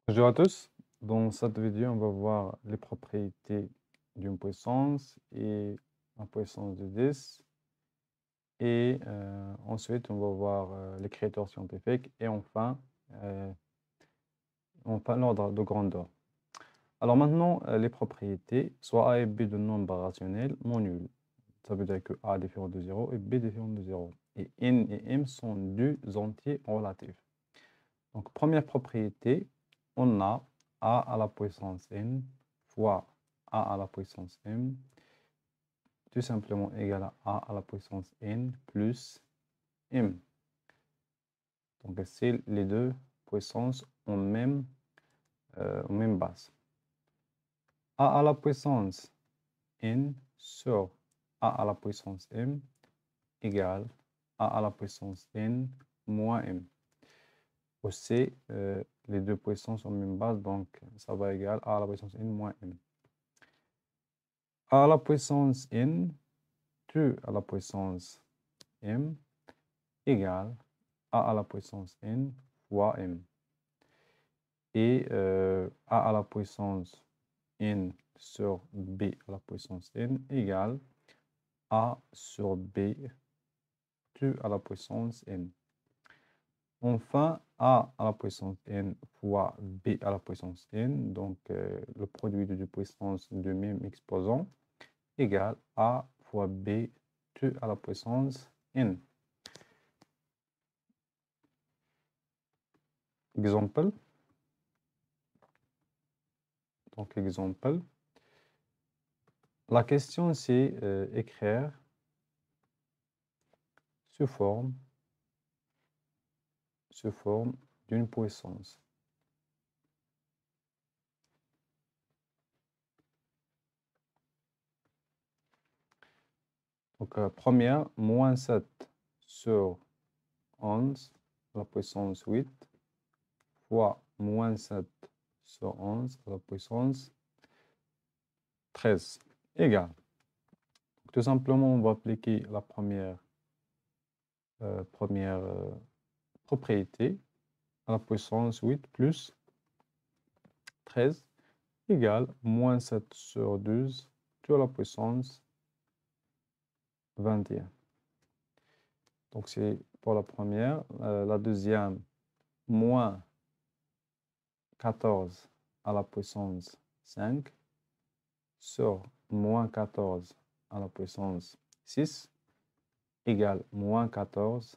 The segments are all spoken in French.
Bonjour à tous. Dans cette vidéo, on va voir les propriétés d'une puissance et la puissance de 10. Et ensuite, on va voir l'écriture scientifique et euh, enfin l'ordre de grandeur. Alors maintenant, les propriétés, soit A et B de nombres rationnels non nuls. Ça veut dire que A est différent de 0 et B est différent de 0. Et N et M sont deux entiers relatifs. Donc, première propriété, on a A à la puissance N fois A à la puissance M, tout simplement égal à A à la puissance N plus M. Donc, c'est les deux puissances en même base. A à la puissance N sur A à la puissance M égale A à la puissance N moins M. Aussi, les deux puissances en même base, donc ça va égal A à la puissance N moins M. A à la puissance N, 2 à la puissance M égale A à la puissance N fois M. Et A à la puissance N sur B à la puissance N égale A sur B, 2 à la puissance N. Enfin, A à la puissance N fois B à la puissance N, donc le produit de deux puissances de même exposant, égale A fois B, 2 à la puissance N. Exemple. Donc, exemple. La question, c'est écrire sous forme d'une puissance. Donc, première, moins 7 sur 11 à la puissance 8 fois moins 7 sur 11 à la puissance 13 égale. Tout simplement, on va appliquer la première propriété à la puissance 8 plus 13 égale moins 7 sur 12 tout à la puissance 21. Donc, c'est pour la première. La deuxième, moins 14 à la puissance 5 sur moins 14 à la puissance 6 égale moins 14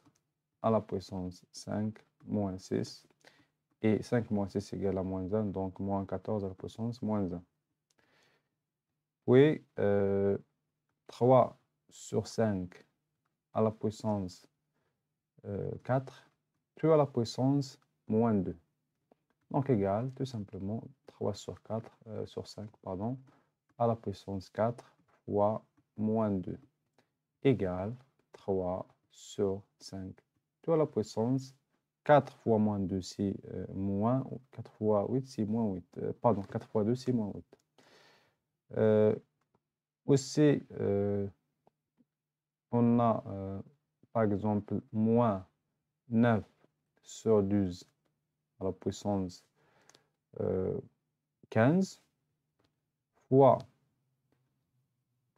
à la puissance 5 moins 6. Et 5 moins 6 égale à moins 1, donc moins 14 à la puissance moins 1. Puis, 3 sur 5 à la puissance 4, tout à la puissance moins 2. Donc, égal, tout simplement, 3 sur 4, sur 5, pardon, à la puissance 4 fois moins 2, égale 3 sur 5, tout à la puissance 4 fois moins 2, c'est moins, 4 fois 8, c'est moins 8. Pardon, 4 fois 2, c'est moins 8. Aussi, on a, par exemple, moins 9 sur 12 à la puissance 15 fois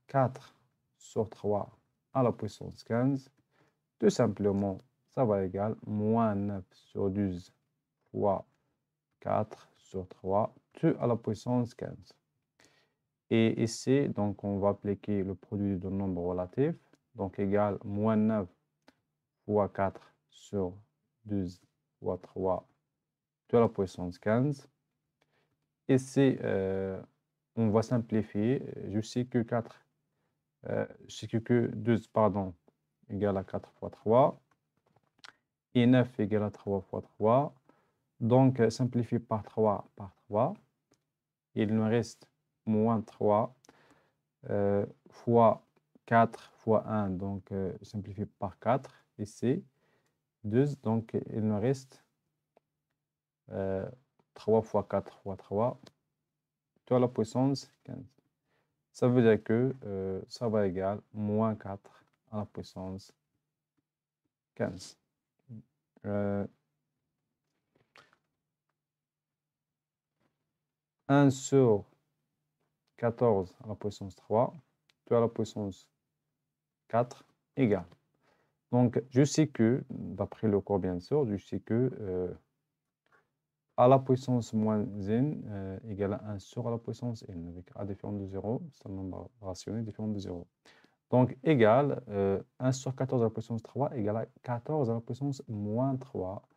4 sur 3 à la puissance 15. Tout simplement, ça va égal moins 9 sur 12 fois 4 sur 3, tout à la puissance 15. Et ici, donc, on va appliquer le produit de nombres relatifs, donc égal moins 9 fois 4 sur 12 fois 3, tout à la puissance 15. Ici, on va simplifier. Je sais que 4, je sais que 12, pardon, égale à 4 fois 3. Et 9 égale à 3 fois 3. Donc, simplifié par 3 par 3. Il nous reste moins 3 fois 4 fois 1. Donc, simplifié par 4. Ici, 2. Donc, il nous reste 3 fois 4 fois 3. Tout à la puissance 15. Ça veut dire que ça va égal moins 4 à la puissance 15. 1 sur 14 à la puissance 3, 2 à la puissance 4 égale. Donc, je sais que, d'après le cours bien sûr, je sais que a la puissance moins n égale à 1 sur a la puissance n, avec a différent de 0, c'est un nombre rationnel différent de 0. Donc, égale 1 sur 14 à la puissance 3 égale à 14 à la puissance moins 3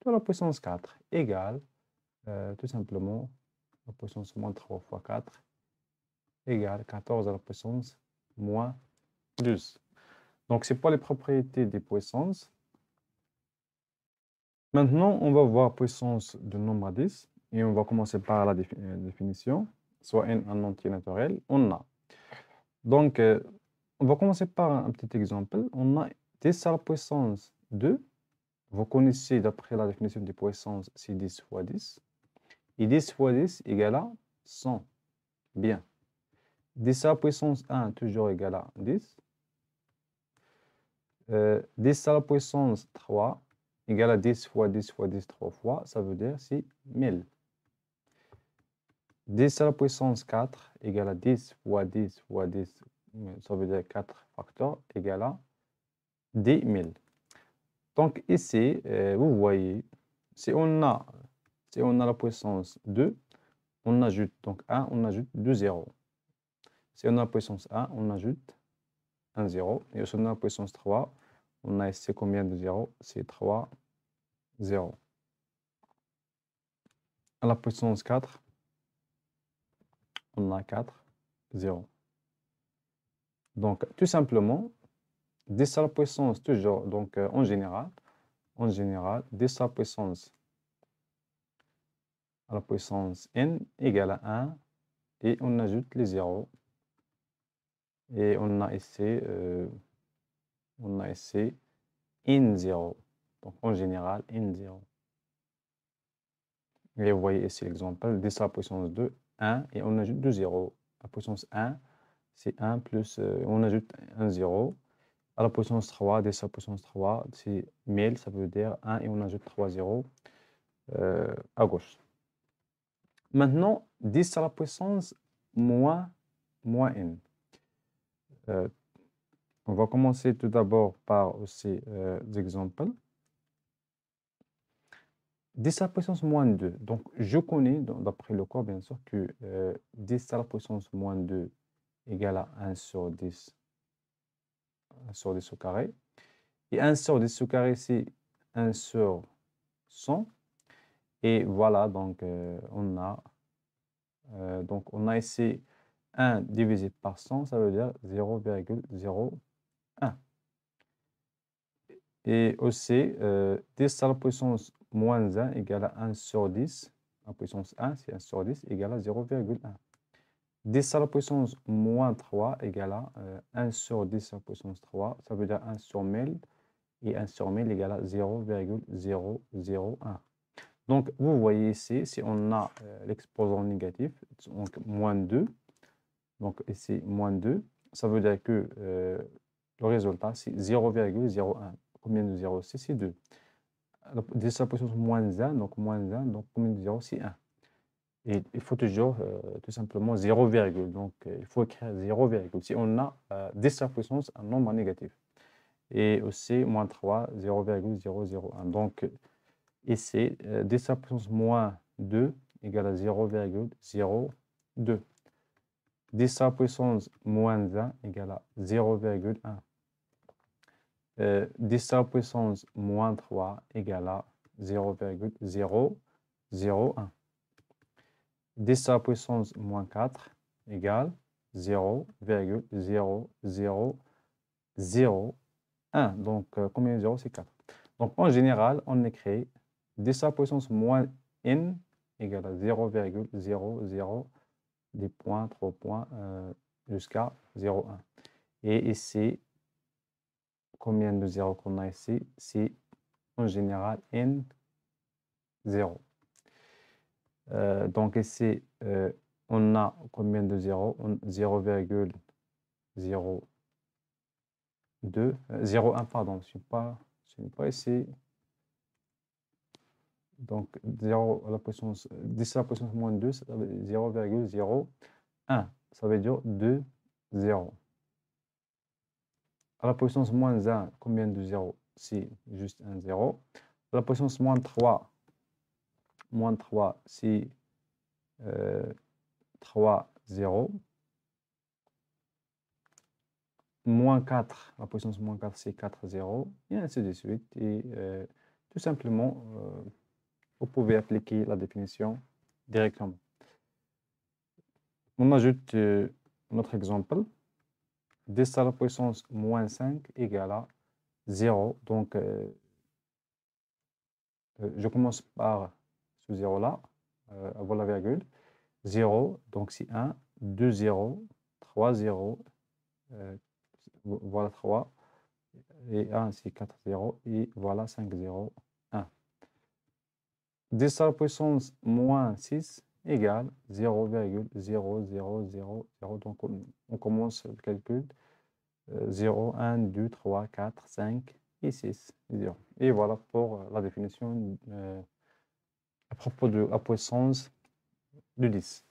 de la puissance 4 égale tout simplement la puissance moins 3 fois 4 égale 14 à la puissance moins 12. Donc, c'est pour les propriétés des puissances. Maintenant, on va voir puissance de nombre à 10 et on va commencer par la définition, soit n un entier naturel. On a. Donc, on va commencer par un petit exemple. On a 10 à la puissance 2. Vous connaissez, d'après la définition des puissances, c'est 10 fois 10. Et 10 fois 10 égale à 100. Bien. 10 à la puissance 1, toujours égal à 10. 10 à la puissance 3 égale à 10 fois 10 fois 10, 3 fois. Ça veut dire c'est 1000. 10 à la puissance 4 égale à 10 fois 10 fois 10, ça veut dire 4 facteurs, égale à 10 000. Donc ici, vous voyez, si on a la puissance 2, on ajoute donc 1, on ajoute 2 zéros. Si on a la puissance 1, on ajoute un 0. Et si on a la puissance 3, on a ici combien de zéros? C'est 3 zéros. À la puissance 4, on a 4 zéros. Donc, tout simplement, 10 à la puissance, toujours, donc en général, 10 à la puissance n égale à 1 et on ajoute les zéros. Et on a ici n0. Donc en général, n0. Et vous voyez ici l'exemple, 10 à la puissance 2, 1 et on ajoute 2 zéros. La puissance 1, c'est 1 plus, on ajoute un 0. À la puissance 3, 10 à la puissance 3, c'est 1000, ça veut dire 1 et on ajoute 3 zéros à gauche. Maintenant, 10 à la puissance moins n. On va commencer tout d'abord par aussi des exemples. 10 à la puissance moins 2. Donc, je connais, d'après le cours, bien sûr, que 10 à la puissance moins 2 égale à 1 sur 10, 1 sur 10 au carré. Et 1 sur 10 au carré, c'est 1 sur 100. Et voilà, donc on a ici 1 divisé par 100, ça veut dire 0,01. Et aussi, 10 à la puissance moins 1 égale à 1 sur 10. La puissance 1, c'est 1 sur 10 égale à 0,1. 10 à la puissance moins 3 égale à 1 sur 10 à la puissance 3. Ça veut dire 1 sur 1000. Et 1 sur 1000 égale à 0,001. Donc, vous voyez ici, si on a l'exposant négatif, donc moins 2, donc ici moins 2, ça veut dire que le résultat, c'est 0,01. Combien de 0? C'est 2. 10 à la puissance moins 1, donc combien de 0? C'est 1. Et il faut toujours tout simplement 0, donc il faut écrire 0, si on a 10 à la puissance un nombre négatif. Et aussi moins 3, 0,001. Donc ici, 10 à la puissance moins 2 égale à 0,02. 10 à la puissance moins 1 égale à 0,1. 10 à la puissance moins 3 égale à 0,001. 10 à la puissance moins 4 égale 0,0001. Donc, combien de 0? C'est 4. Donc, en général, on écrit 10 à la puissance moins n égale à 0,00 des points, 3 points, jusqu'à 0,1. Et ici, combien de 0 qu'on a ici? C'est en général n 0. Donc ici, on a combien de 0? 0,02, 0,1, pardon, je ne suis pas ici. Donc 0 à la puissance 10 à la puissance moins 2, ça veut dire 0,01. Ça veut dire 2, 0. À la puissance moins 1, combien de 0? C'est juste un 0. À la puissance moins 3, c'est 3, 0. Moins 4, la puissance moins 4, c'est 4, 0. Et ainsi de suite. Et tout simplement, vous pouvez appliquer la définition directement. On ajoute notre exemple. 10 à la puissance moins 5 égale à 0. Donc, je commence par ce 0 là, avant la virgule. 0, donc c'est 1, 2 0, 3 0, voilà 3, et 1 c'est 4 0, et voilà 5 0, 1. 10 à la puissance moins 6 égale 0,0000. Donc on commence le calcul. 0, 1, 2, 3, 4, 5 et 6. 0. Et voilà pour la définition à propos de la puissance de 10.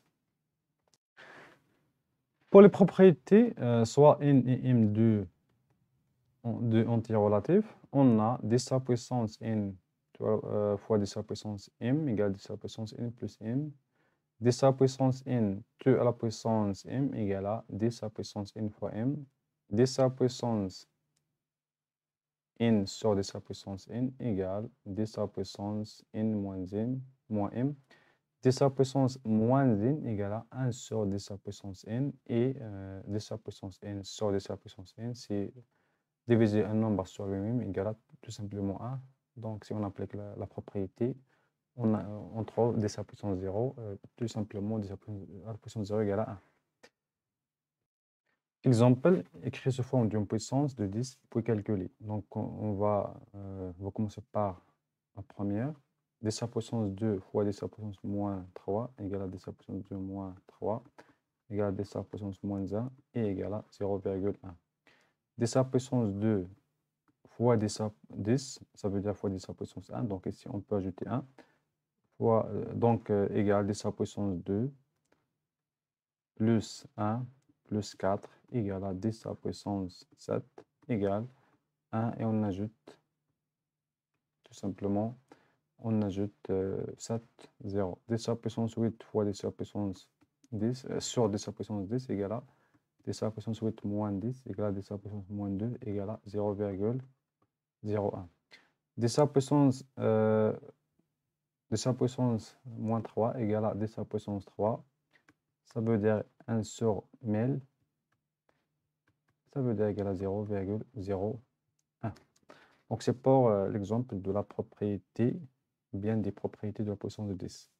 Pour les propriétés, soit n et m de antirelatifs, on a 10 à la puissance n fois 10 à la puissance m égale 10 à la puissance n plus m. 10 à la puissance n 2 à la puissance m égale à 10 à la puissance n fois m. 10 à la puissance n sur 10 à la puissance n égale 10 à la puissance n moins m. 10 à la puissance moins n égale à 1 sur 10 à la puissance n. Et 10 à la puissance n sur 10 à la puissance n, c'est diviser un nombre sur lui-même égale à tout simplement 1. Donc, si on applique la propriété, on trouve 10 à la puissance 0, tout simplement 10 à la puissance 0 égale à 1. Exemple, écrit sous forme d'une puissance de 10, puis calculer. Donc, on va commencer par la première. 10 à la puissance 2 fois 10 à la puissance moins 3 égale à 10 à la puissance 2 moins 3 égale à 10 à la puissance moins 1 et égale à 0,1. 10 à la puissance 2 fois 10 à 10, ça veut dire fois 10 à la puissance 1. Donc, ici, on peut ajouter 1. Donc, égale 10 à la puissance 2 plus 1 plus 4 égale à 10 à la puissance 7 égale 1 et on ajoute tout simplement, on ajoute 7, 0. 10 à la puissance 8 fois 10 à la puissance 10 sur 10 à la puissance 10 égale à 10 à la puissance 8 moins 10 égale à 10 à la puissance moins 2 égale à 0,01. 10 à la puissance 10 à la puissance moins 3 égale à 10 à la puissance 3. Ça veut dire 1 sur 1000. Ça veut dire égal à 0,01. Donc, c'est pour l'exemple de la propriété, bien des propriétés de la puissance de 10.